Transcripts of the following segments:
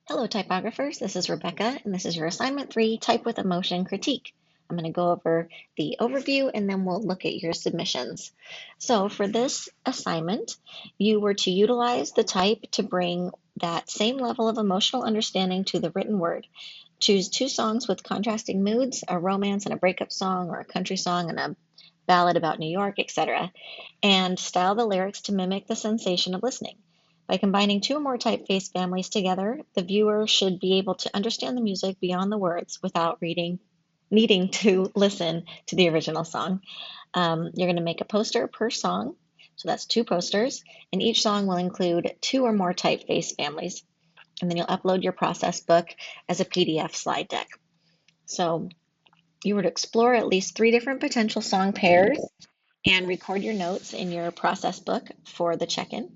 Hello, typographers. This is Rebecca, and this is your assignment 3, Type with Emotion Critique. I'm going to go over the overview, and then we'll look at your submissions. So for this assignment, you were to utilize the type to bring that same level of emotional understanding to the written word. Choose 2 songs with contrasting moods, a romance and a breakup song, or a country song and a ballad about New York, etc., and style the lyrics to mimic the sensation of listening. By combining 2 or more typeface families together, the viewer should be able to understand the music beyond the words without needing to listen to the original song. You're going to make a poster per song, so that's 2 posters, and each song will include 2 or more typeface families. And then you'll upload your process book as a PDF slide deck. So you were to explore at least 3 different potential song pairs and record your notes in your process book for the check-in.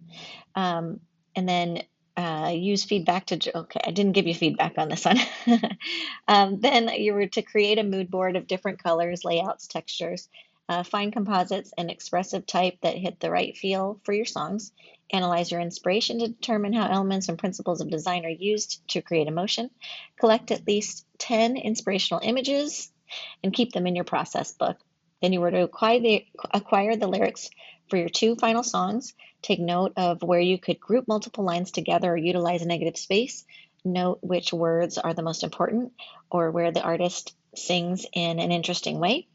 And then use feedback okay, I didn't give you feedback on this one. Then you were to create a mood board of different colors, layouts, textures, find composites and expressive type that hit the right feel for your songs. Analyze your inspiration to determine how elements and principles of design are used to create emotion. Collect at least 10 inspirational images and keep them in your process book. Then you were to acquire the lyrics for your 2 final songs. Take note of where you could group multiple lines together or utilize a negative space. Note which words are the most important or where the artist sings in an interesting way.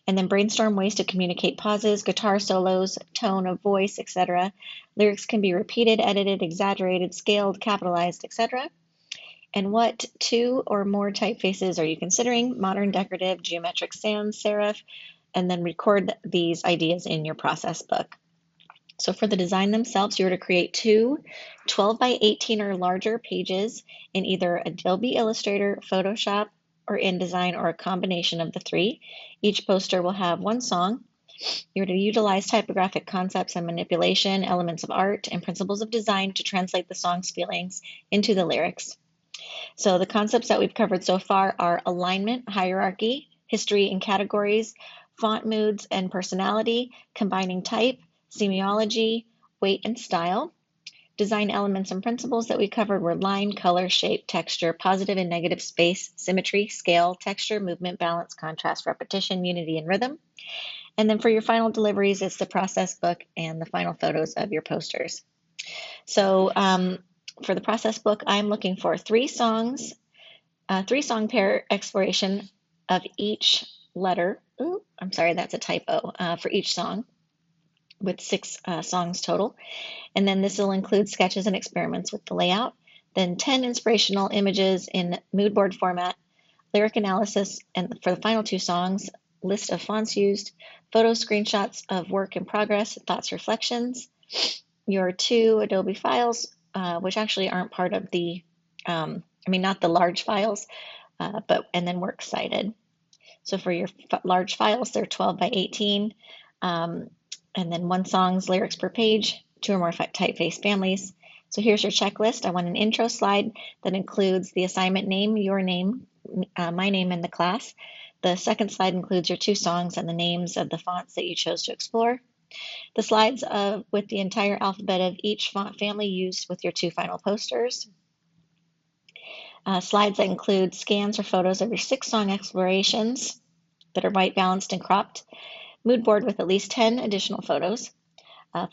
And then brainstorm ways to communicate pauses, guitar solos, tone of voice, etc. Lyrics can be repeated, edited, exaggerated, scaled, capitalized, etc. And what 2 or more typefaces are you considering? Modern, decorative, geometric, sans serif, and then record these ideas in your process book. So for the design themselves, you're to create 2 12 by 18 or larger pages in either Adobe Illustrator, Photoshop, or InDesign, or a combination of the 3. Each poster will have 1 song. You're to utilize typographic concepts and manipulation, elements of art, and principles of design to translate the song's feelings into the lyrics. So the concepts that we've covered so far are alignment, hierarchy, history and categories, font moods and personality, combining type, semiology, weight and style. Design elements and principles that we covered were line, color, shape, texture, positive and negative space, symmetry, scale, texture, movement, balance, contrast, repetition, unity, and rhythm. And then for your final deliveries, it's the process book and the final photos of your posters. So for the process book, I'm looking for 3 songs, 3-song pair exploration of each letter. Ooh, I'm sorry, that's a typo, for each song, with 6 songs total. And then this will include sketches and experiments with the layout. Then 10 inspirational images in mood board format, lyric analysis, and for the final 2 songs, list of fonts used, photo screenshots of work in progress, thoughts, reflections, your 2 Adobe files, which actually aren't part of the, not the large files, and then works cited. So for your large files, they're 12 by 18, and then 1 song's lyrics per page, 2 or more typeface families. So here's your checklist. I want an intro slide that includes the assignment name, your name, my name, and the class. The second slide includes your 2 songs and the names of the fonts that you chose to explore. The slides with the entire alphabet of each font family used with your 2 final posters. Slides that include scans or photos of your 6 song explorations that are white balanced and cropped. Mood board with at least 10 additional photos.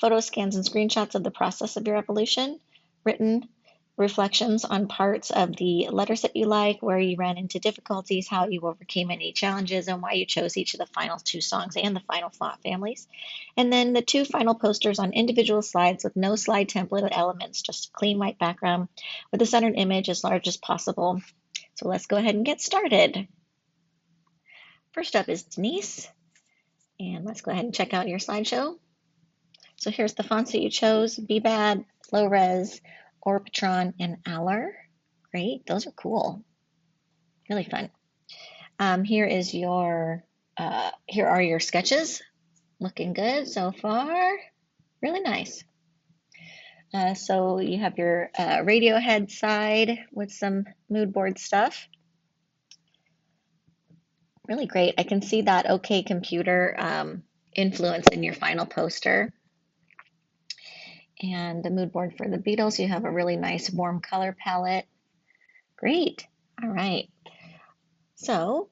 Photo scans and screenshots of the process of your evolution. Written reflections on parts of the letters that you like, where you ran into difficulties, how you overcame any challenges, and why you chose each of the final 2 songs and the final font families. And then the 2 final posters on individual slides with no slide template elements, just a clean white background with a centered image as large as possible. So let's go ahead and get started. First up is Denise, and let's go ahead and check out your slideshow. So here's the fonts that you chose: BBAD, Low Res, Orbitron, and Aller. Great, those are cool. Really fun. Here are your sketches. Looking good so far. Really nice. So you have your Radiohead side with some mood board stuff. Really great. I can see that OK Computer influence in your final poster. And the mood board for the Beatles, you have a really nice warm color palette. Great. All right. So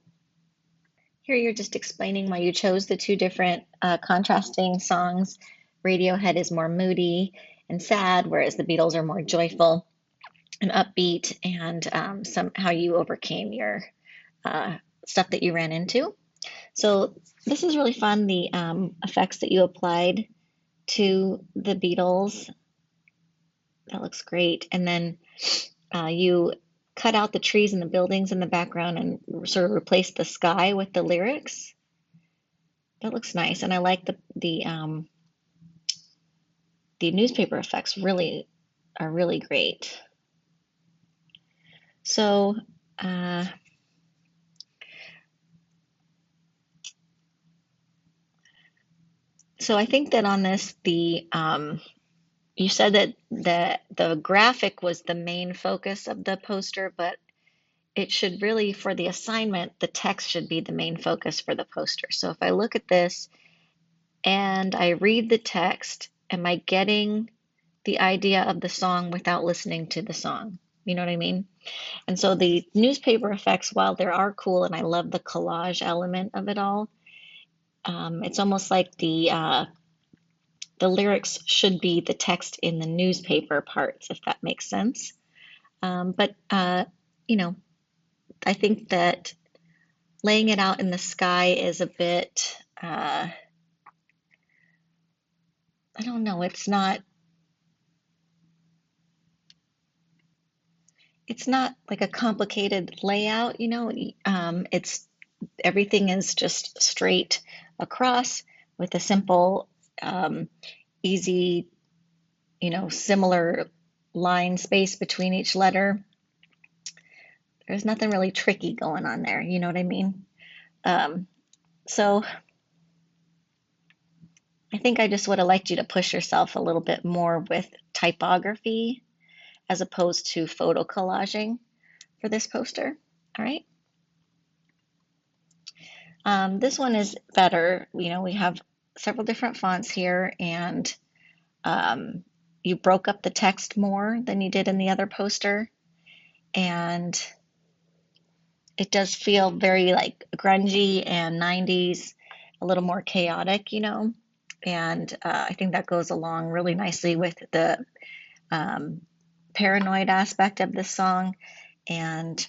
here you're just explaining why you chose the two different contrasting songs. Radiohead is more moody and sad, whereas the Beatles are more joyful and upbeat, and how you overcame your stuff that you ran into. So this is really fun, the effects that you applied to the Beatles. That looks great. And then you cut out the trees and the buildings in the background and sort of replaced the sky with the lyrics. That looks nice. And I like the newspaper effects really are really great. So so I think that on this, you said that the graphic was the main focus of the poster, but it should really, for the assignment, the text should be the main focus for the poster. So if I look at this and I read the text, am I getting the idea of the song without listening to the song? You know what I mean? And so the newspaper effects, while they are cool, and I love the collage element of it all, it's almost like the lyrics should be the text in the newspaper parts, if that makes sense. But you know, I think that laying it out in the sky is a bit, I don't know, it's not like a complicated layout, you know. It's everything is just straight across with a simple, easy, you know, similar line space between each letter. There's nothing really tricky going on there, you know what I mean? So I think I just would have liked you to push yourself a little bit more with typography as opposed to photo collaging for this poster. All right. This one is better. You know, we have several different fonts here, and you broke up the text more than you did in the other poster. And it does feel very like grungy and 90s, a little more chaotic, you know. And I think that goes along really nicely with the paranoid aspect of this song. And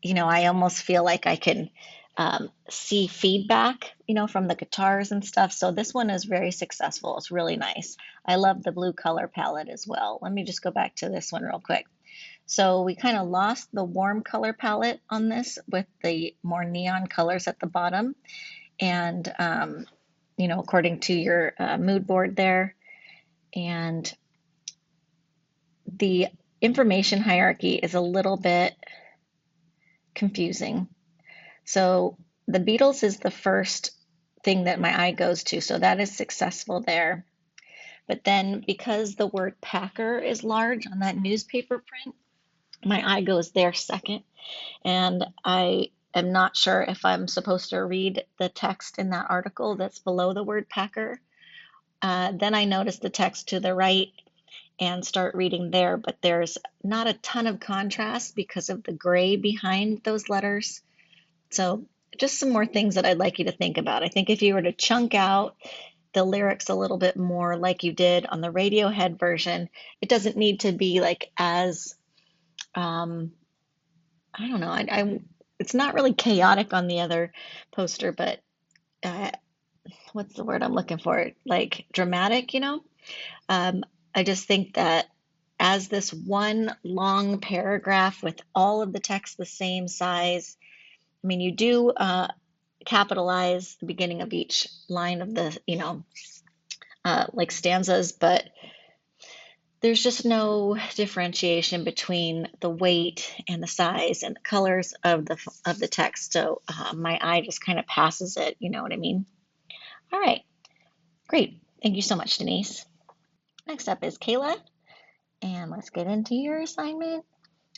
you know, I almost feel like I can see feedback, you know, from the guitars and stuff. So this one is very successful. It's really nice. I love the blue color palette as well. Let me just go back to this one real quick. So we kind of lost the warm color palette on this with the more neon colors at the bottom. And, you know, according to your mood board there. And the information hierarchy is a little bit confusing. So the Beatles is the first thing that my eye goes to. So that is successful there. But then because the word Packer is large on that newspaper print, my eye goes there second. And I am not sure if I'm supposed to read the text in that article that's below the word Packer. Then I notice the text to the right and start reading there, but there's not a ton of contrast because of the gray behind those letters. So just some more things that I'd like you to think about. I think if you were to chunk out the lyrics a little bit more like you did on the Radiohead version, it doesn't need to be like as, I don't know, it's not really chaotic on the other poster, but uh, what's the word I'm looking for? Like dramatic, you know? I just think that as this one long paragraph with all of the text the same size, I mean, you do capitalize the beginning of each line of the, you know, like stanzas, but there's just no differentiation between the weight and the size and the colors of the text. So my eye just kind of passes it. You know what I mean? All right, great. Thank you so much, Denise. Next up is Kayla, and let's get into your assignment.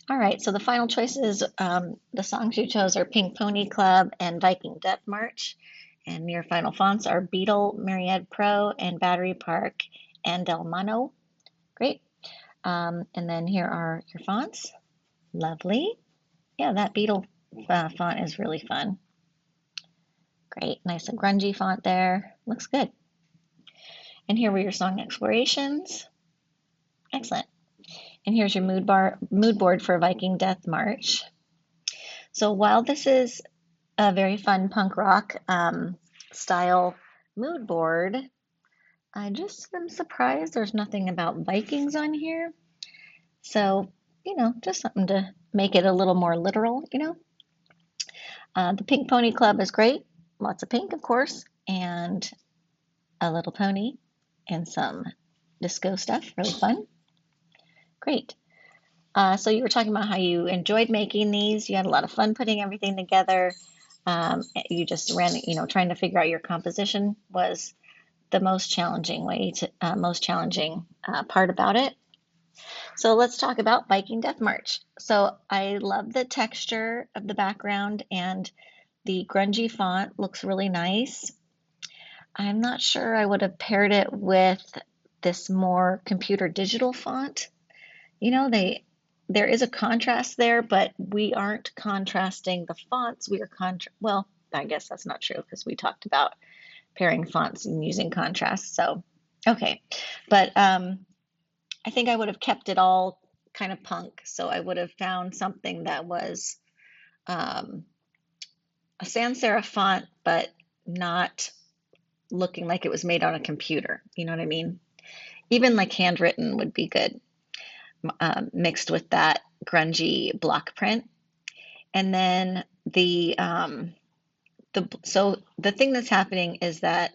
All right, so the final choices, the songs you chose are Pink Pony Club and Viking Death March. And your final fonts are Beetle, Myriad Pro, and Battery Park and Del Mano. Great. And then here are your fonts. Lovely. Yeah, that beetle font is really fun. Great, nice and grungy font there. Looks good. And here were your song explorations. Excellent. And here's your mood board for Viking Death March. So while this is a very fun punk rock style mood board, I just am surprised there's nothing about Vikings on here. So, just something to make it a little more literal. The Pink Pony Club is great. Lots of pink, of course, and a little pony and some disco stuff. Really fun. Great. So you were talking about how you enjoyed making these. You had a lot of fun putting everything together. You just ran, trying to figure out your composition was the most challenging part about it. So let's talk about Viking Death March. So I love the texture of the background, and the grungy font looks really nice. I'm not sure I would have paired it with this more computer digital font. There is a contrast there, but we aren't contrasting the fonts. Well, I guess that's not true because we talked about pairing fonts and using contrast. So, okay. But I think I would have kept it all kind of punk. So I would have found something that was a sans serif font, but not looking like it was made on a computer. You know what I mean? Even like handwritten would be good, mixed with that grungy block print. And then so the thing that's happening is that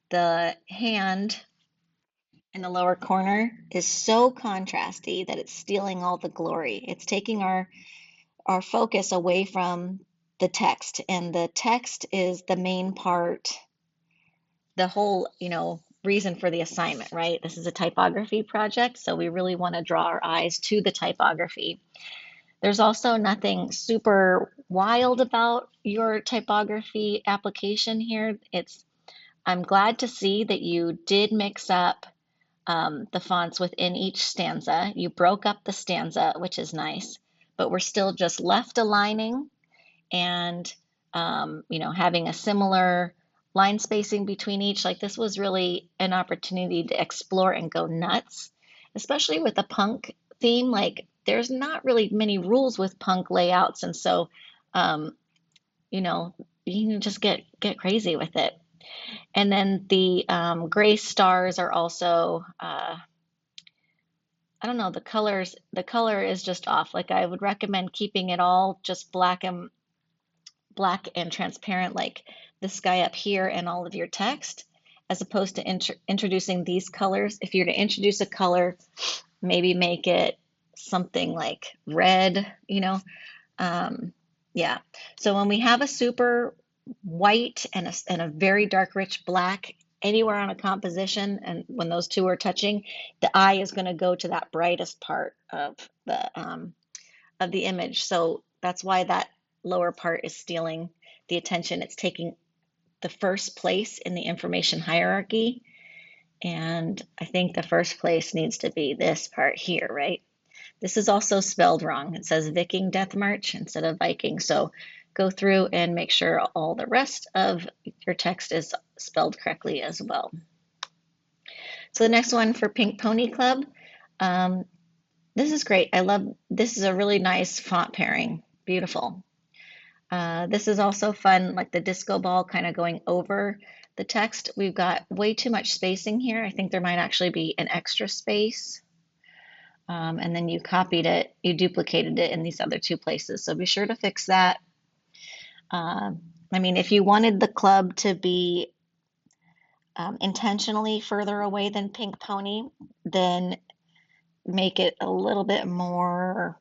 the hand in the lower corner is so contrasty that it's stealing all the glory. It's taking our focus away from the text, and the text is the main part, the whole, reason for the assignment, right? This is a typography project, so we really want to draw our eyes to the typography. There's also nothing super wild about your typography application here. I'm glad to see that you did mix up the fonts within each stanza. You broke up the stanza, which is nice, but we're still just left aligning and, having a similar line spacing between each. Like, this was really an opportunity to explore and go nuts, especially with the punk theme. Like, there's not really many rules with punk layouts. And so, you can just get crazy with it. And then the gray stars are also, I don't know, the color is just off. Like, I would recommend keeping it all just black and transparent, like this guy up here and all of your text, as opposed to introducing these colors. If you're to introduce a color, maybe make it something like red, yeah. So when we have a super white and a very dark rich black anywhere on a composition, and when those two are touching, the eye is going to go to that brightest part of the image. So that's why that lower part is stealing the attention. It's taking the first place in the information hierarchy. And I think the first place needs to be this part here, right? This is also spelled wrong. It says Viking Death March instead of Viking. So go through and make sure all the rest of your text is spelled correctly as well. So the next one for Pink Pony Club. This is great. This is a really nice font pairing. Beautiful. This is also fun, like the disco ball kind of going over the text. We've got way too much spacing here. I think there might actually be an extra space. And then you duplicated it in these other two places. So be sure to fix that. If you wanted the club to be intentionally further away than Pink Pony, then make it a little bit more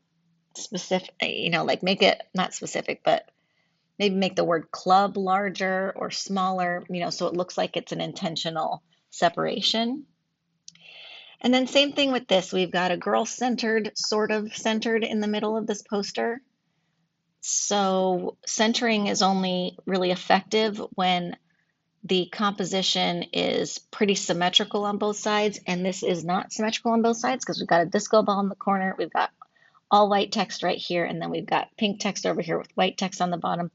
specific, like make it not specific, but maybe make the word club larger or smaller, so it looks like it's an intentional separation. And then same thing with this. We've got a girl sort of centered in the middle of this poster. So centering is only really effective when the composition is pretty symmetrical on both sides, and this is not symmetrical on both sides because we've got a disco ball in the corner, we've got all white text right here, and then we've got pink text over here with white text on the bottom,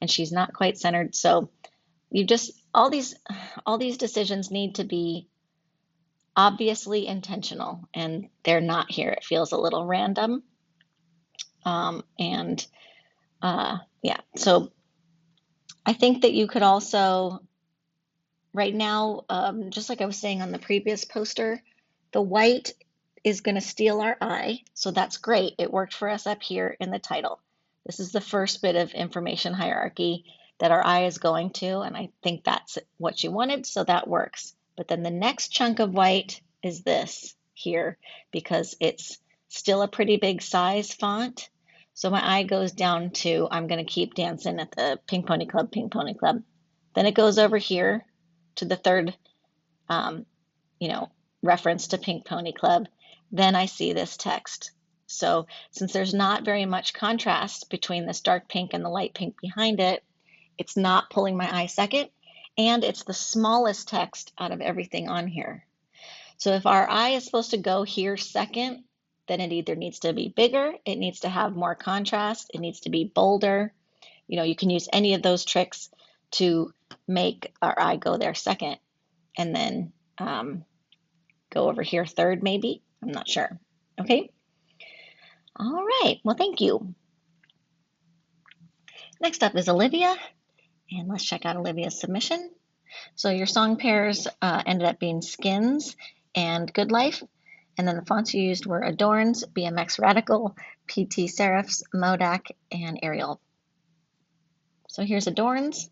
and she's not quite centered. So you just, all these decisions need to be obviously intentional, and they're not here. It feels a little random. And yeah, so I think that you could also, right now, just like I was saying on the previous poster, the white is going to steal our eye. So that's great. It worked for us up here in the title. This is the first bit of information hierarchy that our eye is going to, and I think that's what you wanted, so that works. But then the next chunk of white is this here, because it's still a pretty big size font. So my eye goes down to, I'm going to keep dancing at the Pink Pony Club, Pink Pony Club. Then it goes over here to the third, reference to Pink Pony Club. Then I see this text. So since there's not very much contrast between this dark pink and the light pink behind it, it's not pulling my eye second, and it's the smallest text out of everything on here. So if our eye is supposed to go here second, then it either needs to be bigger, it needs to have more contrast, it needs to be bolder. You can use any of those tricks to make our eye go there second, and then go over here third, maybe. I'm not sure. Okay. All right. Well, thank you. Next up is Olivia, and let's check out Olivia's submission. So your song pairs ended up being Skins and Good Life, and then the fonts you used were Adorns, BMX Radical, PT Serifs, Modak, and Arial. So here's Adorns,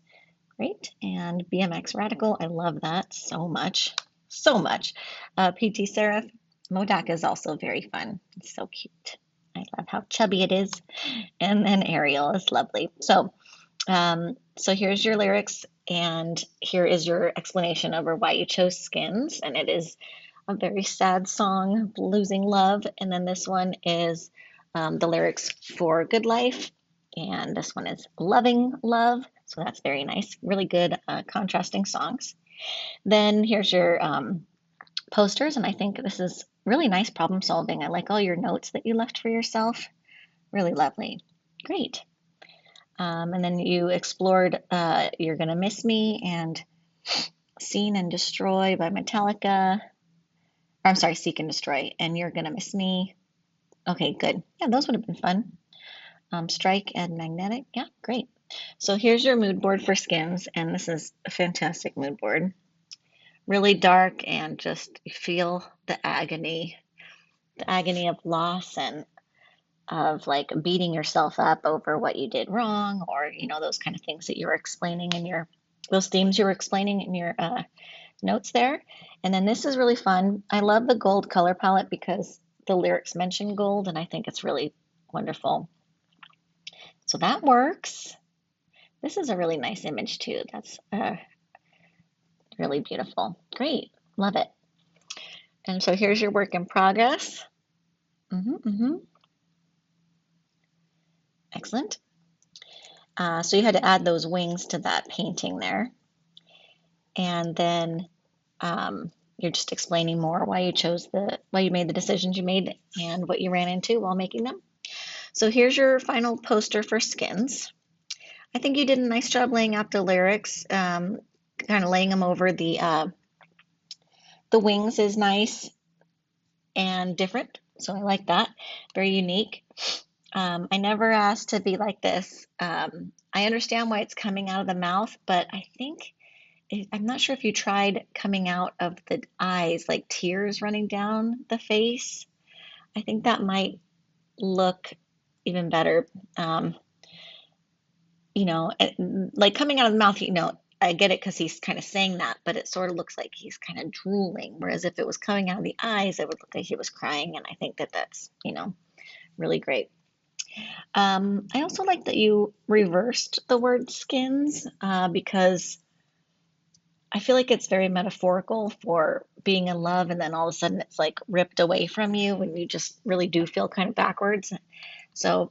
great, and BMX Radical, I love that so much, so much. PT Serif, Modak is also very fun, it's so cute. I love how chubby it is, and then Ariel is lovely. So here's your lyrics, and here is your explanation over why you chose Skins, and it is a very sad song, losing love, and then this one is the lyrics for Good Life, and this one is Loving Love, so that's very nice, really good contrasting songs. Then here's your posters, and I think this is really nice problem solving. I like all your notes that you left for yourself, really lovely, great. And then you explored You're Gonna Miss Me and Seen and Destroy by Metallica. I'm sorry, Seek and Destroy, and You're Gonna Miss Me. Okay, good. Yeah, those would have been fun. Strike and Magnetic. Yeah, great. So here's your mood board for Skins, and this is a fantastic mood board. Really dark, and just you feel the agony of loss and of like beating yourself up over what you did wrong, or those kind of things that you were explaining in those themes you were explaining in your notes there. And then this is really fun. I love the gold color palette because the lyrics mention gold, and I think it's really wonderful. So that works. This is a really nice image too. That's really beautiful. Great, love it. And so here's your work in progress. Excellent. So you had to add those wings to that painting there. And then you're just explaining more why you made the decisions you made and what you ran into while making them. So here's your final poster for Skins. I think you did a nice job laying out the lyrics, kind of laying them over. The wings is nice and different, so I like that. Very unique. I never asked to be like this. I understand why it's coming out of the mouth, but I'm not sure if you tried coming out of the eyes, like tears running down the face. I think that might look even better. Like coming out of the mouth, I get it because he's kind of saying that, but it sort of looks like he's kind of drooling. Whereas if it was coming out of the eyes, it would look like he was crying. And I think that that's, really great. I also like that you reversed the word skins because I feel like it's very metaphorical for being in love, and then all of a sudden it's like ripped away from you and you just really do feel kind of backwards. So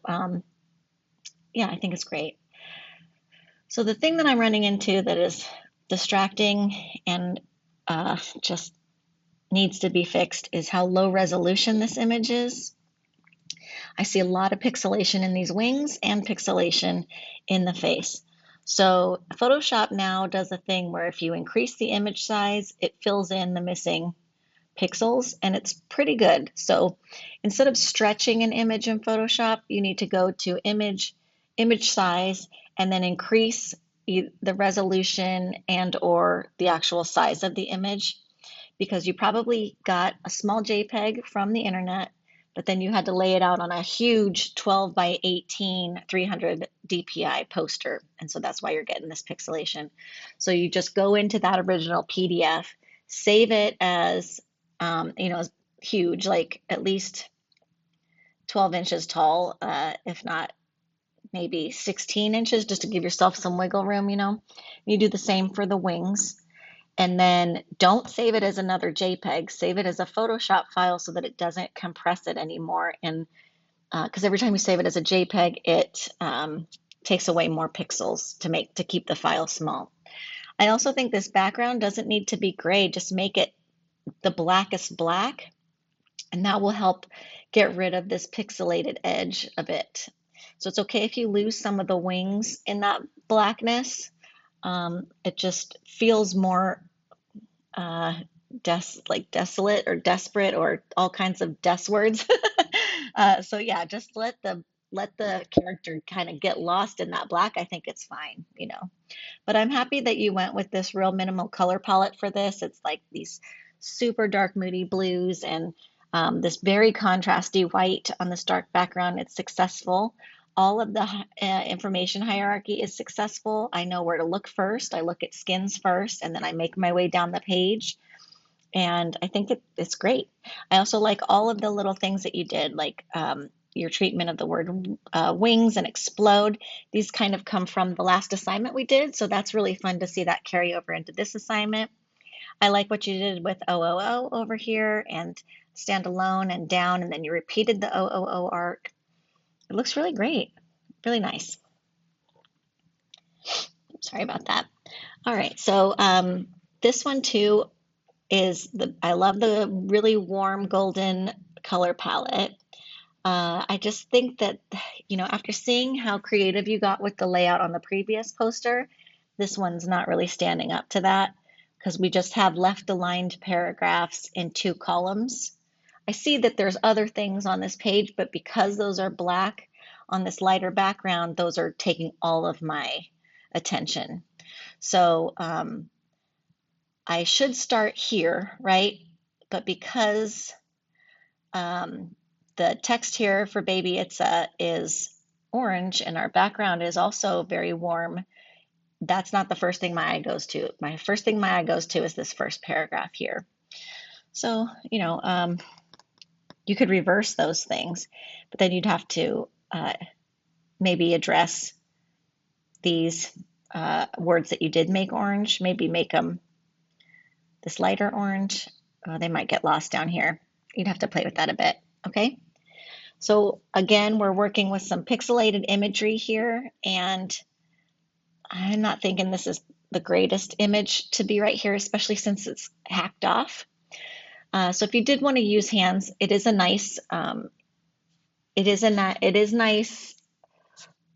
yeah, I think it's great. So the thing that I'm running into that is distracting and just needs to be fixed is how low resolution this image is. I see a lot of pixelation in these wings and pixelation in the face. So Photoshop now does a thing where if you increase the image size, it fills in the missing pixels, and it's pretty good. So instead of stretching an image in Photoshop, you need to go to image size, and then increase the resolution and or the actual size of the image, because you probably got a small JPEG from the internet, but then you had to lay it out on a huge 12 by 18 300 DPI poster. And so that's why you're getting this pixelation. So you just go into that original PDF, save it as, huge, like at least 12 inches tall, if not maybe 16 inches, just to give yourself some wiggle room. You do the same for the wings. And then don't save it as another JPEG, save it as a Photoshop file so that it doesn't compress it anymore. And because every time you save it as a JPEG, it takes away more pixels to keep the file small. I also think this background doesn't need to be gray, just make it the blackest black, and that will help get rid of this pixelated edge a bit. So it's okay if you lose some of the wings in that blackness. It just feels more like desolate or desperate or all kinds of des words. So yeah, just let the character kind of get lost in that black. I think it's fine. But I'm happy that you went with this real minimal color palette for this. It's like these super dark, moody blues and this very contrasty white on this dark background. It's successful. All of the information hierarchy is successful. I know where to look first. I look at skins first, and then I make my way down the page. And I think it's great. I also like all of the little things that you did, like your treatment of the word wings and explode. These kind of come from the last assignment we did, so that's really fun to see that carry over into this assignment. I like what you did with OOO over here and stand alone and down, and then you repeated the OOO arc. It looks really great, really nice. Sorry about that. All right, so this one too I love the really warm golden color palette. I just think that, after seeing how creative you got with the layout on the previous poster, this one's not really standing up to that because we just have left aligned paragraphs in 2 columns. I see that there's other things on this page, but because those are black on this lighter background, those are taking all of my attention. So I should start here, right? But because the text here for Baby Itza is orange and our background is also very warm, that's not the first thing my eye goes to. My first thing my eye goes to is this first paragraph here. So, you could reverse those things, but then you'd have to maybe address these words that you did make orange, maybe make them this lighter orange. They might get lost down here. You'd have to play with that a bit, okay? So again, we're working with some pixelated imagery here, and I'm not thinking this is the greatest image to be right here, especially since it's hacked off. So if you did want to use hands, it is nice,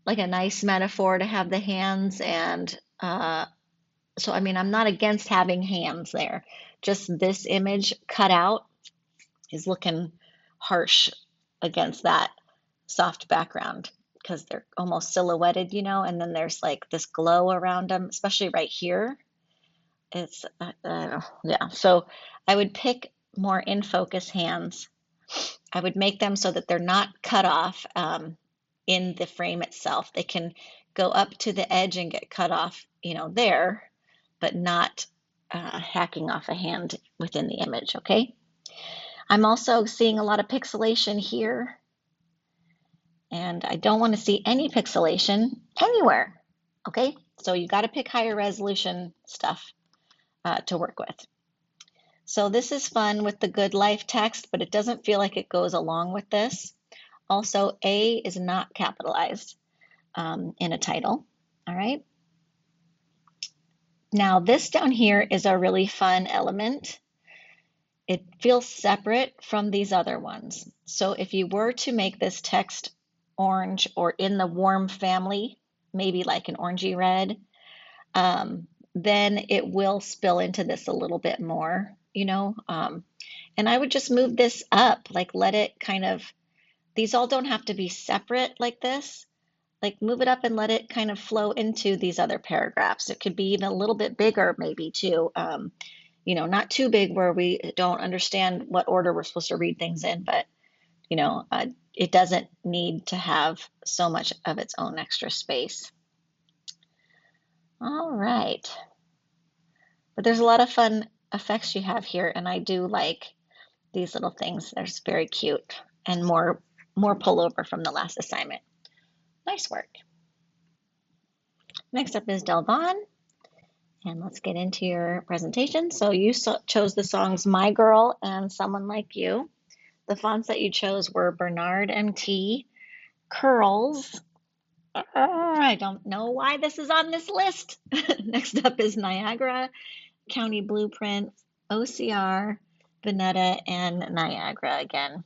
like a nice metaphor to have the hands, and so I mean, I'm not against having hands there. Just this image cut out is looking harsh against that soft background because they're almost silhouetted, and then there's like this glow around them, especially right here. It's, yeah. So I would pick more in focus hands. I would make them so that they're not cut off in the frame itself. They can go up to the edge and get cut off, there, but not hacking off a hand within the image, okay? I'm also seeing a lot of pixelation here, and I don't want to see any pixelation anywhere, okay? So you got to pick higher resolution stuff to work with. So this is fun with the good life text, but it doesn't feel like it goes along with this. Also, A is not capitalized in a title, all right? Now this down here is a really fun element. It feels separate from these other ones. So if you were to make this text orange or in the warm family, maybe like an orangey red, then it will spill into this a little bit more, you know. And I would just move this up, like let it kind of, these all don't have to be separate like this. Like move it up and let it kind of flow into these other paragraphs. It could be even a little bit bigger maybe too. You know, not too big where we don't understand what order we're supposed to read things in, but you know, it doesn't need to have so much of its own extra space. All right. But there's a lot of fun effects you have here, and I do like these little things. They're just very cute and more pullover from the last assignment. Nice work. Next up is Delvon, and let's get into your presentation. So you chose the songs My Girl and Someone Like You. The fonts that you chose were Bernard MT, Curls. I don't know why this is on this list. Next up is Niagara, County Blueprint, OCR, Veneta, and Niagara again.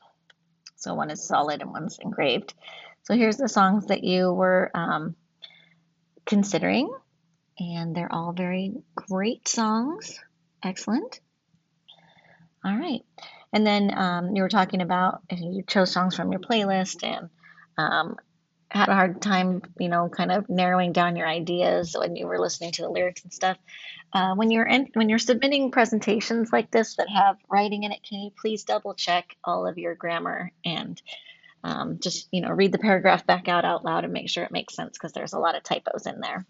So one is solid and one's engraved. So here's the songs that you were considering, and they're all very great songs. Excellent. All right. And then you were talking about if you chose songs from your playlist and had a hard time, you know, kind of narrowing down your ideas when you were listening to the lyrics and stuff. When you're submitting presentations like this that have writing in it, can you please double check all of your grammar and just, you know, read the paragraph back out loud and make sure it makes sense because there's a lot of typos in there.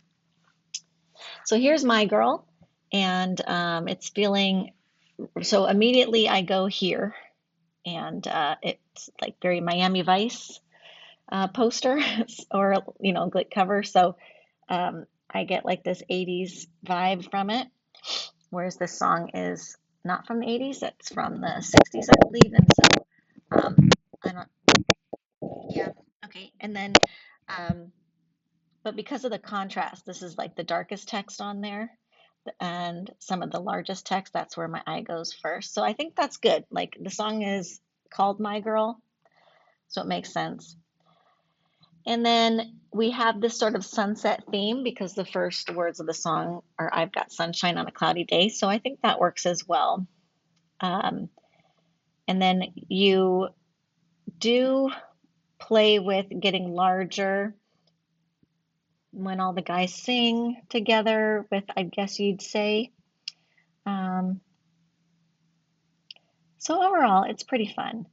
So here's My Girl, and it's feeling, so immediately I go here, and it's like very Miami Vice poster or, you know, like cover. So I get like this 80s vibe from it, whereas this song is not from the 80s, it's from the 60s, I believe. And so I don't, yeah, okay. And then, um, but because of the contrast, this is like the darkest text on there and some of the largest text, that's where my eye goes first. So I think that's good. Like the song is called My Girl, so it makes sense. And then we have this sort of sunset theme because the first words of the song are I've got sunshine on a cloudy day. So I think that works as well. And then you do play with getting larger when all the guys sing together with, I guess you'd say. So overall, it's pretty fun.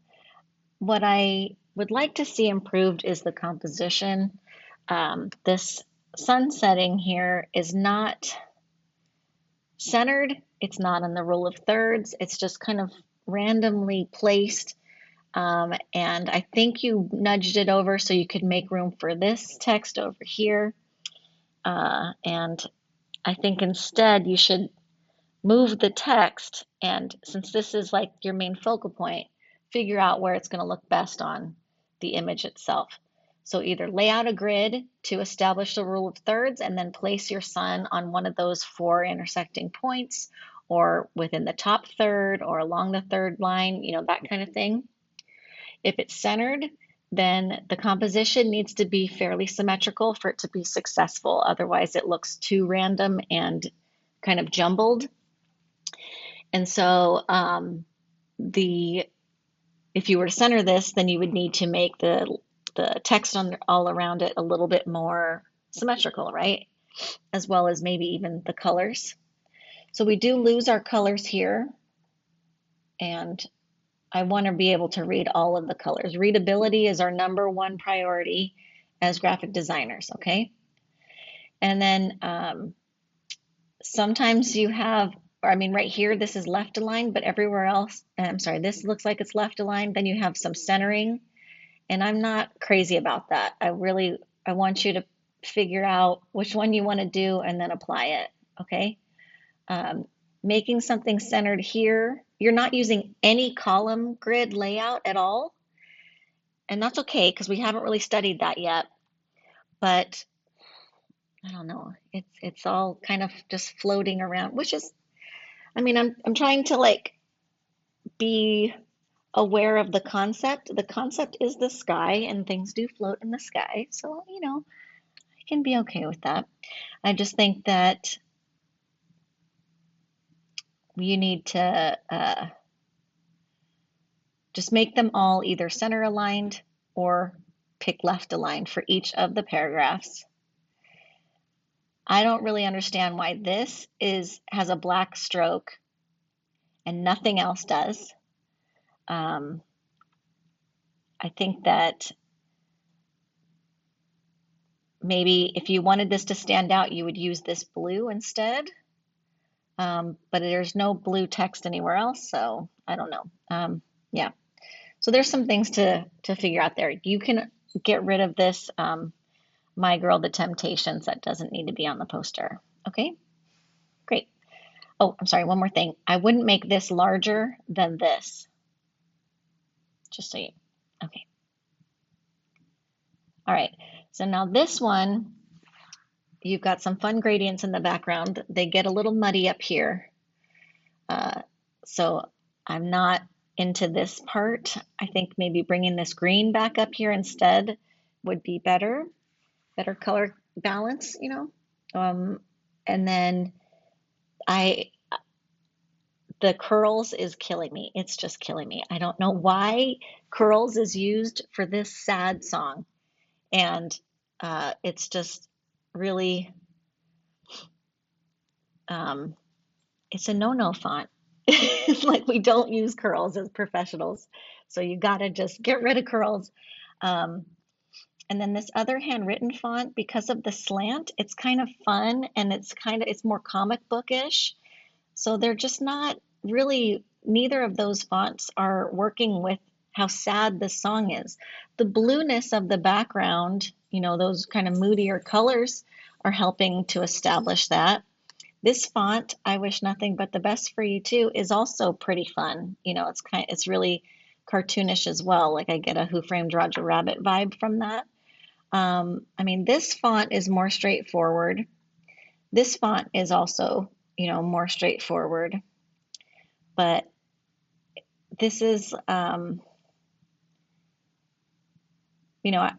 What I would like to see improved is the composition. This sun setting here is not centered. It's not in the rule of thirds. It's just kind of randomly placed. And I think you nudged it over so you could make room for this text over here. And I think instead you should move the text, and since this is like your main focal point, figure out where it's going to look best on the image itself. So either lay out a grid to establish the rule of thirds and then place your sun on one of those four intersecting points or within the top third or along the third line, you know, that kind of thing. If it's centered, then the composition needs to be fairly symmetrical for it to be successful. Otherwise, it looks too random and kind of jumbled. And so if you were to center this, then you would need to make the text on all around it a little bit more symmetrical, right? As well as maybe even the colors. So we do lose our colors here, and I want to be able to read all of the colors. Readability is our number one priority as graphic designers, okay? And then sometimes you have, or I mean right here, this is left aligned, but everywhere else, I'm sorry, this looks like it's left aligned. Then you have some centering, and I'm not crazy about that. I want you to figure out which one you want to do and then apply it, okay? Making something centered here, you're not using any column grid layout at all, and that's okay because we haven't really studied that yet. But I don't know. It's all kind of just floating around, which is, I mean, I'm trying to like be aware of the concept. The concept is the sky and things do float in the sky. So, I can be okay with that. I just think that you need to just make them all either center aligned or pick left aligned for each of the paragraphs. I don't really understand why this has a black stroke and nothing else does. I think that maybe if you wanted this to stand out, you would use this blue instead. But there's no blue text anywhere else, so I don't know. Yeah, so there's some things to figure out there. You can get rid of this My Girl the Temptations that doesn't need to be on the poster. Okay, great. Oh, I'm sorry, one more thing. I wouldn't make this larger than this, just so you, okay. All right, so now this one, you've got some fun gradients in the background. They get a little muddy up here. So I'm not into this part. I think maybe bringing this green back up here instead would be better color balance, and then I, the curls is killing me. It's just killing me. I don't know why curls is used for this sad song. And it's just really, it's a no-no font. It's like we don't use curls as professionals. So you gotta just get rid of curls. Um, and then this other handwritten font, because of the slant, it's kind of fun and it's more comic bookish. So they're just not really, neither of those fonts are working with how sad this song is. The blueness of the background, those kind of moodier colors are helping to establish that. This font, I Wish Nothing But the Best for You Too, is also pretty fun. It's really cartoonish as well. Like I get a Who Framed Roger Rabbit vibe from that. I mean, this font is more straightforward. This font is also, more straightforward. But this is, I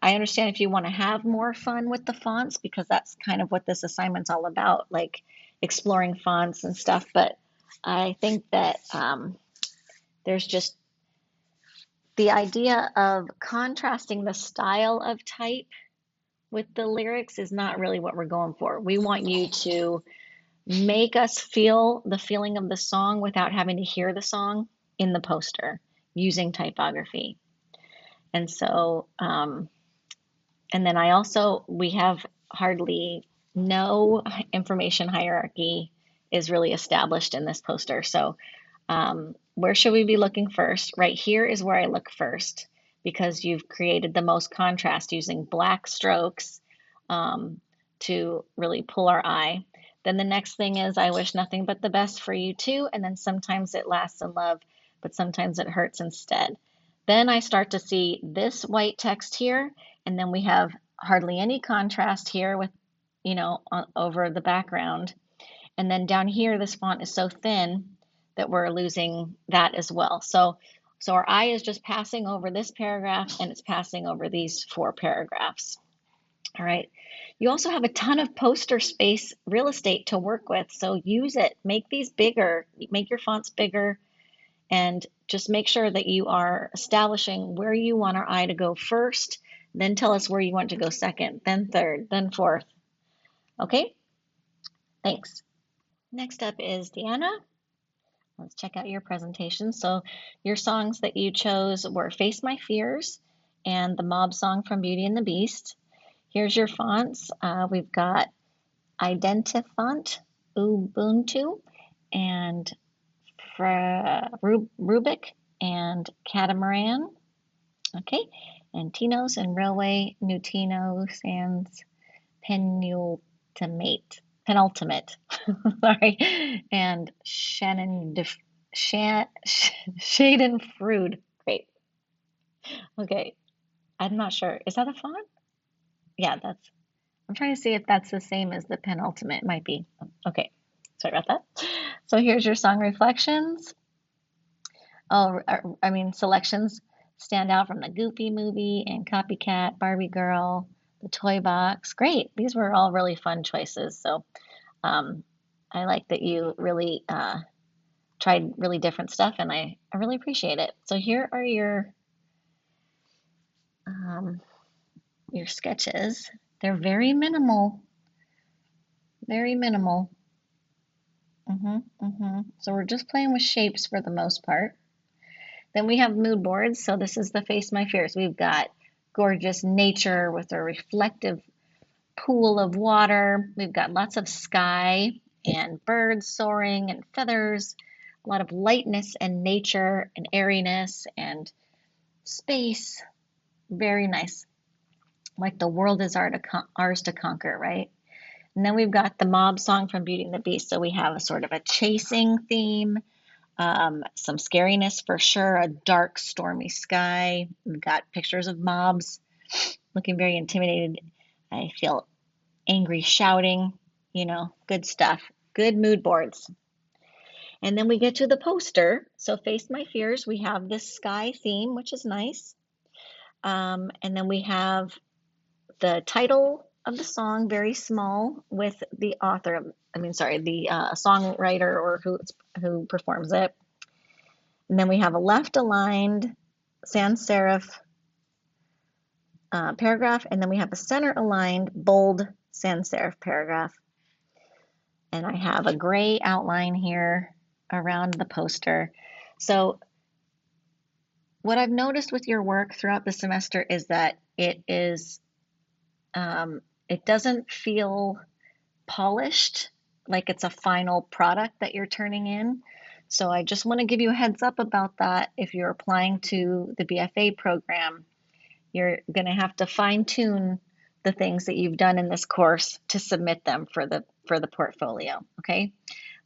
understand if you want to have more fun with the fonts because that's kind of what this assignment's all about, like exploring fonts and stuff. But I think that there's just the idea of contrasting the style of type with the lyrics is not really what we're going for. We want you to make us feel the feeling of the song without having to hear the song in the poster using typography. And so, and then we have hardly no information hierarchy is really established in this poster. So where should we be looking first? Right here is where I look first because you've created the most contrast using black strokes to really pull our eye. Then the next thing is I Wish Nothing But the Best for You Too. And then sometimes it lasts in love, but sometimes it hurts instead. Then I start to see this white text here, and then we have hardly any contrast here with, over the background. And then down here, this font is so thin that we're losing that as well. So our eye is just passing over this paragraph and it's passing over these 4 paragraphs. All right. You also have a ton of poster space real estate to work with. So use it, make these bigger, make your fonts bigger, and just make sure that you are establishing where you want our eye to go first, then tell us where you want to go second, then third, then fourth. Okay, thanks. Next up is Deanna. Let's check out your presentation. So your songs that you chose were Face My Fears and the Mob song from Beauty and the Beast. Here's your fonts. We've got Identifont, Ubuntu, and Rubik, and Catamaran. Okay, and Tinos and Railway, Nutino, Sans, Penultimate, sorry, and Schadenfreude. Great. Okay, I'm not sure. Is that a font? Yeah, I'm trying to see if that's the same as the penultimate. It might be. Okay, sorry about that. So here's your song reflections. Oh, I mean, selections stand out from the Goofy movie and Copycat, Barbie Girl, the Toy Box. Great. These were all really fun choices. So um, I like that you really tried really different stuff, and I really appreciate it. So here are um, your sketches. They're very minimal, very minimal. So we're just playing with shapes for the most part. Then we have mood boards. So this is the Face My Fears. We've got gorgeous nature with a reflective pool of water. We've got lots of sky and birds soaring and feathers, a lot of lightness and nature and airiness and space. Very nice. Like the world is ours to conquer, right? And then we've got the mob song from Beauty and the Beast. So we have a sort of a chasing theme, some scariness for sure, a dark, stormy sky. We've got pictures of mobs looking very intimidated. I feel angry shouting, good stuff. Good mood boards. And then we get to the poster. So, Face My Fears, we have this sky theme, which is nice. And then we have the title of the song, very small, with the author, the songwriter or who performs it. And then we have a left aligned sans serif paragraph, and then we have a center aligned bold sans serif paragraph. And I have a gray outline here around the poster. So what I've noticed with your work throughout the semester is that it doesn't feel polished, like it's a final product that you're turning in. So I just want to give you a heads up about that. If you're applying to the BFA program, you're going to have to fine tune the things that you've done in this course to submit them for the portfolio. Okay.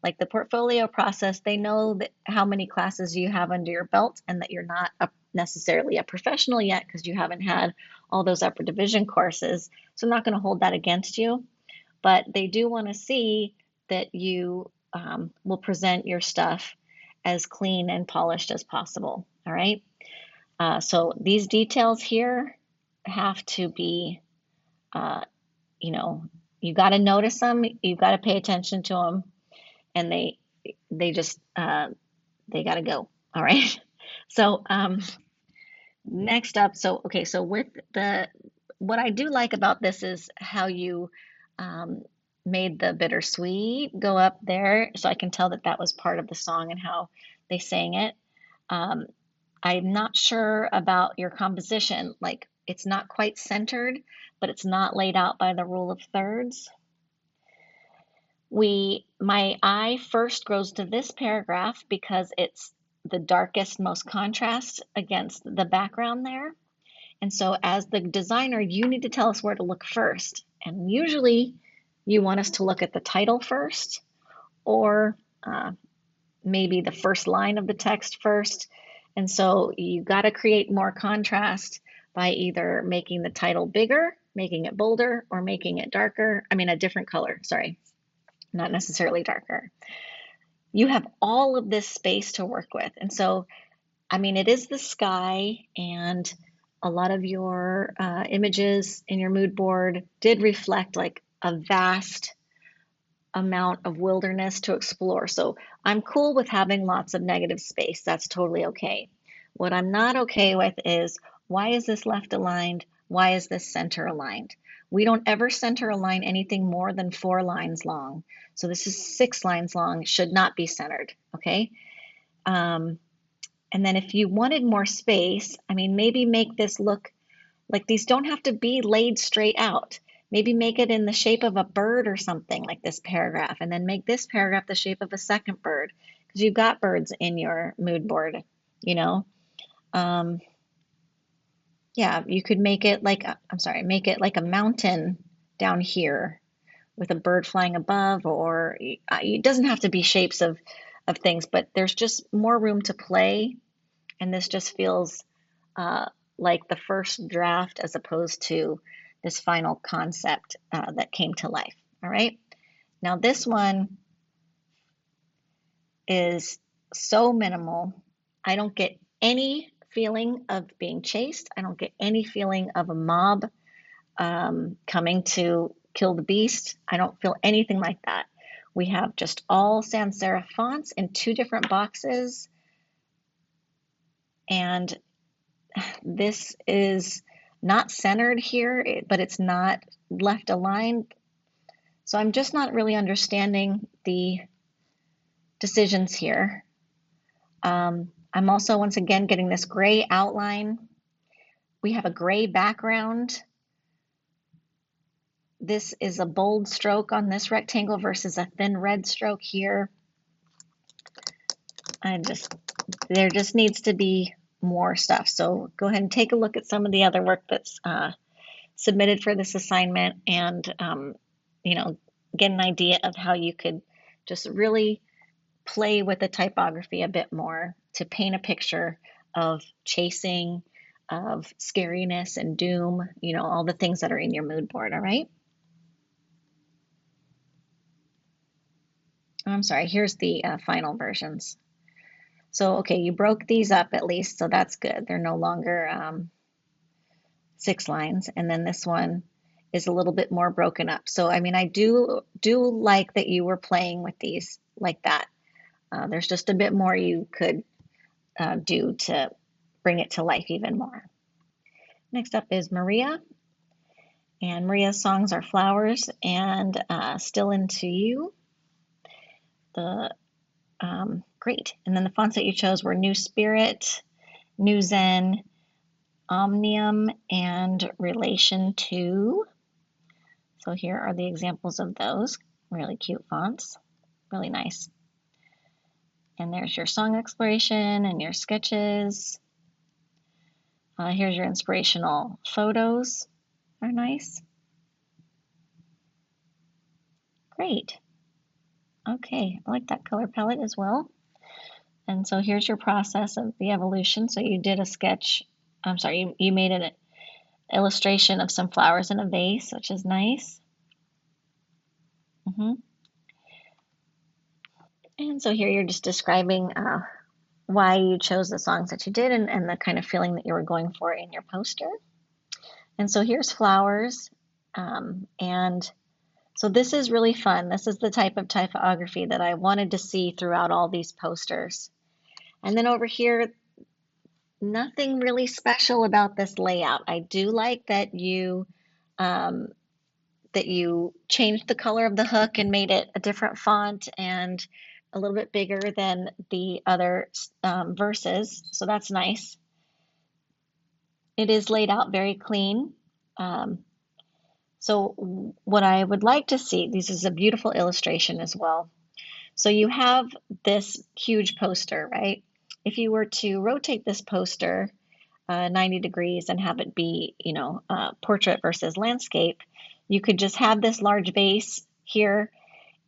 Like the portfolio process, they know that how many classes you have under your belt and that you're not necessarily a professional yet because you haven't had all those upper division courses. So I'm not going to hold that against you, but they do want to see that you will present your stuff as clean and polished as possible. All right. So these details here have to be, you know, you got to notice them, you've got to pay attention to them, and they just they got to go. All right. So next up, so with what I do like about this is how you um, made the bittersweet go up there, so I can tell that that was part of the song and how they sang it. Um, I'm not sure about your composition. Like it's not quite centered, but it's not laid out by the rule of thirds. My eye first goes to this paragraph because it's the darkest, most contrast against the background there. And so as the designer, you need to tell us where to look first. And usually you want us to look at the title first, or maybe the first line of the text first. And so you got to create more contrast by either making the title bigger, making it bolder, or making it darker. I mean, a different color, sorry, not necessarily darker. You have all of this space to work with. And so, I mean, it is the sky, and a lot of your images in your mood board did reflect like a vast amount of wilderness to explore. So I'm cool with having lots of negative space. That's totally okay. What I'm not okay with is, why is this left aligned? Why is this center aligned? We don't ever center align anything more than 4 lines long. So this is 6 lines long, should not be centered, okay? And then if you wanted more space, I mean, maybe make this look like these don't have to be laid straight out. Maybe make it in the shape of a bird or something, like this paragraph, and then make this paragraph the shape of a second bird, because you've got birds in your mood board, you know? Yeah, you could make it like, make it like a mountain down here with a bird flying above, or it doesn't have to be shapes of things, but there's just more room to play. And this just feels like the first draft as opposed to this final concept that came to life. All right. Now this one is so minimal. I don't get any feeling of being chased. I don't get any feeling of a mob coming to kill the beast. I don't feel anything like that. We have just all sans serif fonts in 2 different boxes. And this is not centered here, but it's not left aligned. So I'm just not really understanding the decisions here. I'm also, once again, getting this gray outline. We have a gray background. This is a bold stroke on this rectangle versus a thin red stroke here. There just needs to be more stuff. So go ahead and take a look at some of the other work that's submitted for this assignment, and get an idea of how you could just really play with the typography a bit more to paint a picture of chasing, of scariness and doom, all the things that are in your mood board. All right. I'm sorry, here's the final versions. So, okay, you broke these up at least, so that's good. They're no longer 6 lines. And then this one is a little bit more broken up. So, I mean, I do like that you were playing with these like that. There's just a bit more you could do to bring it to life even more. Next up is Maria. And Maria's songs are Flowers and Still Into You. Great. And then the fonts that you chose were New Spirit, New Zen, Omnium, and Relation to. So here are the examples of those. Really cute fonts. Really nice. And there's your song exploration and your sketches. Here's your inspirational photos. Are nice. Great. Okay, I like that color palette as well. And so here's your process of the evolution. So you did a sketch, I'm sorry, you made an illustration of some flowers in a vase, which is nice. And so here you're just describing why you chose the songs that you did, and the kind of feeling that you were going for in your poster. And so here's Flowers. And so this is really fun. This is the type of typography that I wanted to see throughout all these posters. And then over here, nothing really special about this layout. I do like that you changed the color of the hook and made it a different font and a little bit bigger than the other verses. So that's nice. It is laid out very clean. So what I would like to see, this is a beautiful illustration as well. So you have this huge poster, right? If you were to rotate this poster 90 degrees and have it be, portrait versus landscape, you could just have this large vase here,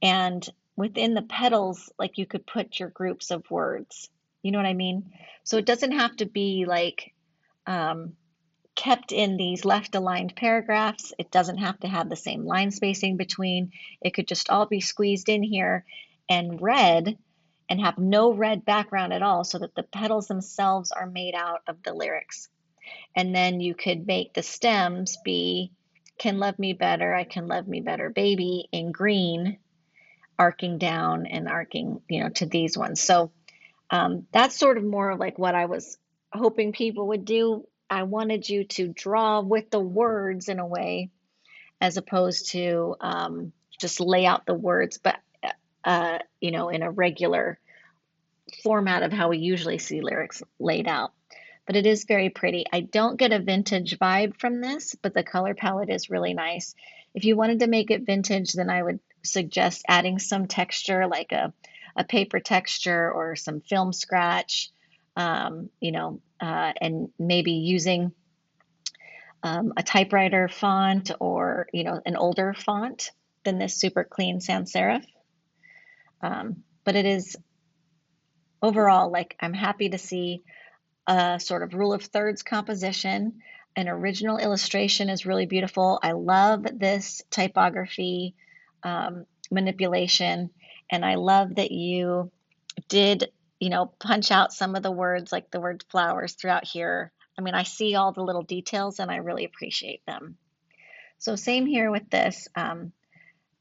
and within the petals, like, you could put your groups of words. You know what I mean? So it doesn't have to be like kept in these left aligned paragraphs. It doesn't have to have the same line spacing between. It could just all be squeezed in here and read, and have no red background at all, so that the petals themselves are made out of the lyrics. And then you could make the stems be Can Love Me Better, I Can Love Me Better Baby in green, arcing down and arcing, to these ones. So that's sort of more like what I was hoping people would do. I wanted you to draw with the words in a way, as opposed to just lay out the words, but in a regular format of how we usually see lyrics laid out. But it is very pretty. I don't get a vintage vibe from this, but the color palette is really nice. If you wanted to make it vintage, then I would suggest adding some texture, like a paper texture or some film scratch, and maybe using a typewriter font, or an older font than this super clean sans serif. But it is overall, like, I'm happy to see a sort of rule of thirds composition, an original illustration is really beautiful. I love this typography manipulation, and I love that you did, punch out some of the words, like the word flowers throughout here. I mean, I see all the little details and I really appreciate them. So same here with this.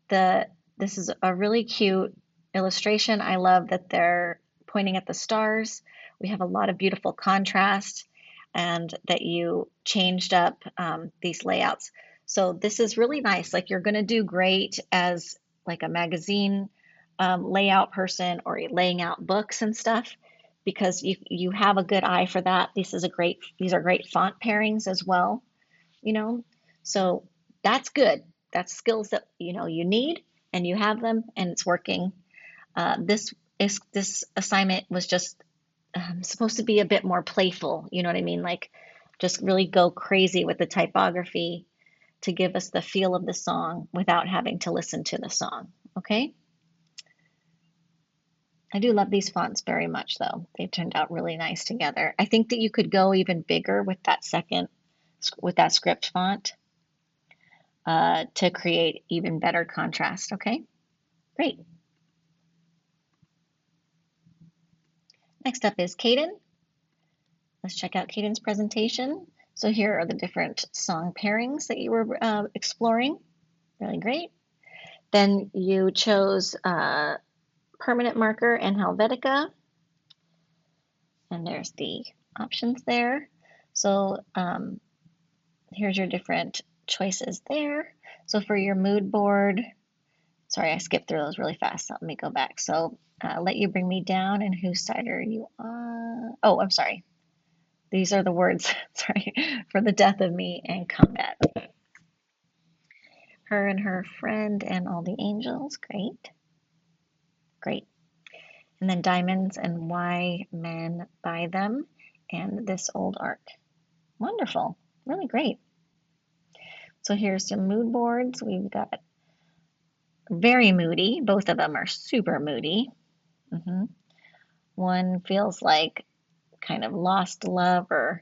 This is a really cute illustration. I love that they're pointing at the stars. We have a lot of beautiful contrast and that you changed up these layouts. So this is really nice. Like you're going to do great as like a magazine layout person or laying out books and stuff because you have a good eye for that. These are great font pairings as well, you know. So that's good. That's skills that you need and you have them and it's working. This assignment was just supposed to be a bit more playful. You know what I mean? Like just really go crazy with the typography to give us the feel of the song without having to listen to the song. Okay. I do love these fonts very much though. They've turned out really nice together. I think that you could go even bigger with that script font to create even better contrast. Okay, great. Next up is Caden. Let's check out Caden's presentation. So here are the different song pairings that you were exploring. Really great. Then you chose Permanent Marker and Helvetica. And there's the options there. So here's your different choices there. So for your mood board, sorry, I skipped through those really fast. So let me go back. So let you bring me down, and whose side are you on? Oh, I'm sorry. These are the words, sorry, for the death of me and combat. Her and her friend and all the angels. Great. Great. And then diamonds and why men buy them and this old arc. Wonderful. Really great. So here's some mood boards. We've got very moody. Both of them are super moody. One feels like kind of lost love or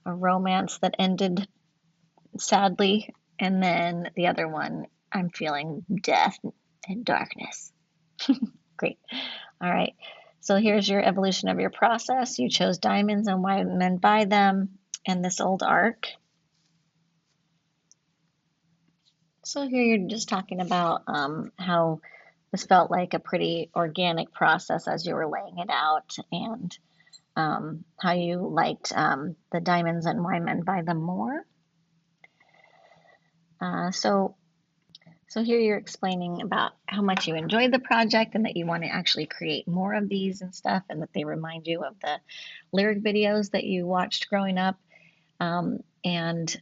a romance that ended sadly. And then the other one, I'm feeling death and darkness. Great. All right. So here's your evolution of your process. You chose diamonds and why men buy them and this old arc. So here you're just talking about how this felt like a pretty organic process as you were laying it out and how you liked the diamonds and why men buy them more. So here you're explaining about how much you enjoyed the project and that you want to actually create more of these and stuff and that they remind you of the lyric videos that you watched growing up. And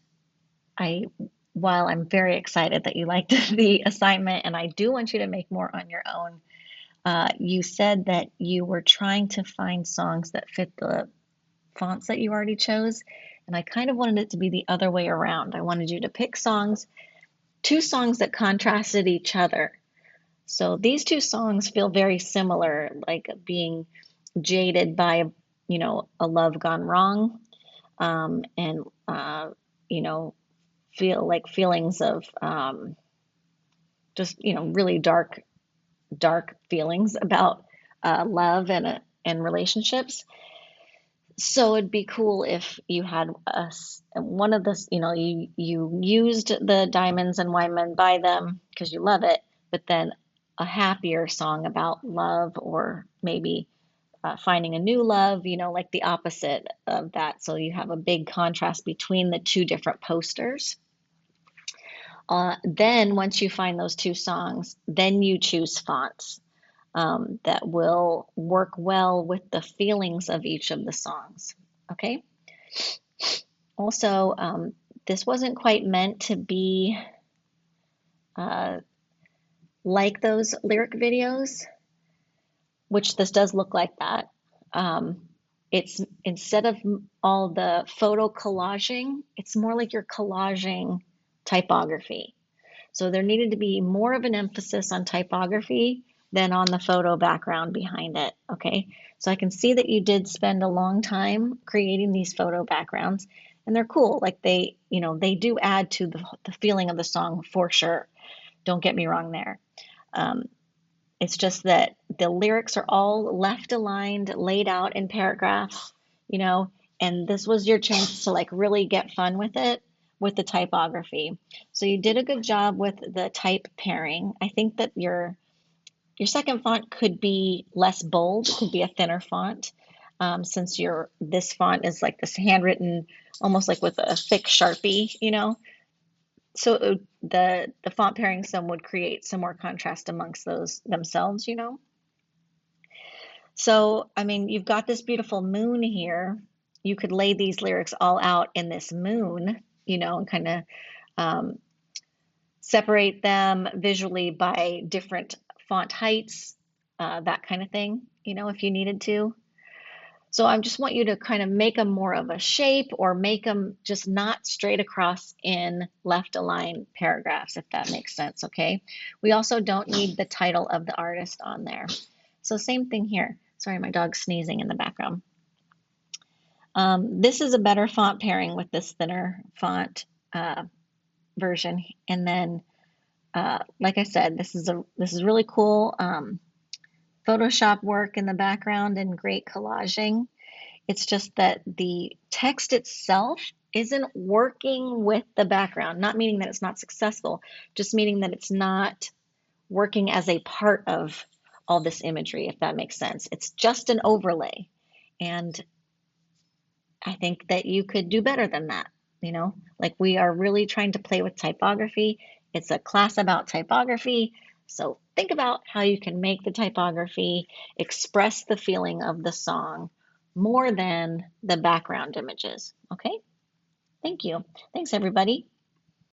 while I'm very excited that you liked the assignment and I do want you to make more on your own, you said that you were trying to find songs that fit the fonts that you already chose. And I kind of wanted it to be the other way around. I wanted you to pick two songs that contrasted each other. So these two songs feel very similar, like being jaded by, a love gone wrong, and, feel like feelings of just, really dark feelings about love and relationships. So it'd be cool if you had one of the, you used the diamonds and why men buy them because you love it, but then a happier song about love or maybe finding a new love, like the opposite of that. So you have a big contrast between the two different posters. Then once you find those two songs, then you choose fonts that will work well with the feelings of each of the songs. Okay. Also, this wasn't quite meant to be like those lyric videos, which this does look like that. It's instead of all the photo collaging, it's more like you're collaging typography. So there needed to be more of an emphasis on typography than on the photo background behind it. Okay, so I can see that you did spend a long time creating these photo backgrounds, and they're cool. Like they do add to the feeling of the song for sure. Don't get me wrong there. Um, it's just that the lyrics are all left aligned, laid out in paragraphs, you know, and this was your chance to like really get fun with it with the typography. So you did a good job with the type pairing. I think that your second font could be less bold, could be a thinner font, since this font is like this handwritten, almost like with a thick Sharpie, you know. So the font pairing some would create some more contrast amongst those themselves, you know. So, I mean, you've got this beautiful moon here. You could lay these lyrics all out in this moon, you know, and kind of um, separate them visually by different font heights, that kind of thing, you know, if you needed to. So I just want you to kind of make them more of a shape or make them just not straight across in left aligned paragraphs, if that makes sense, okay? We also don't need the title of the artist on there. So same thing here. Sorry, my dog's sneezing in the background. This is a better font pairing with this thinner font version. And then, like I said, this is really cool Photoshop work in the background and great collaging. It's just that the text itself isn't working with the background, not meaning that it's not successful, just meaning that it's not working as a part of all this imagery, if that makes sense. It's just an overlay. And I think that you could do better than that. You know, like we are really trying to play with typography. It's a class about typography. So think about how you can make the typography express the feeling of the song more than the background images. Okay, thank you. Thanks, everybody.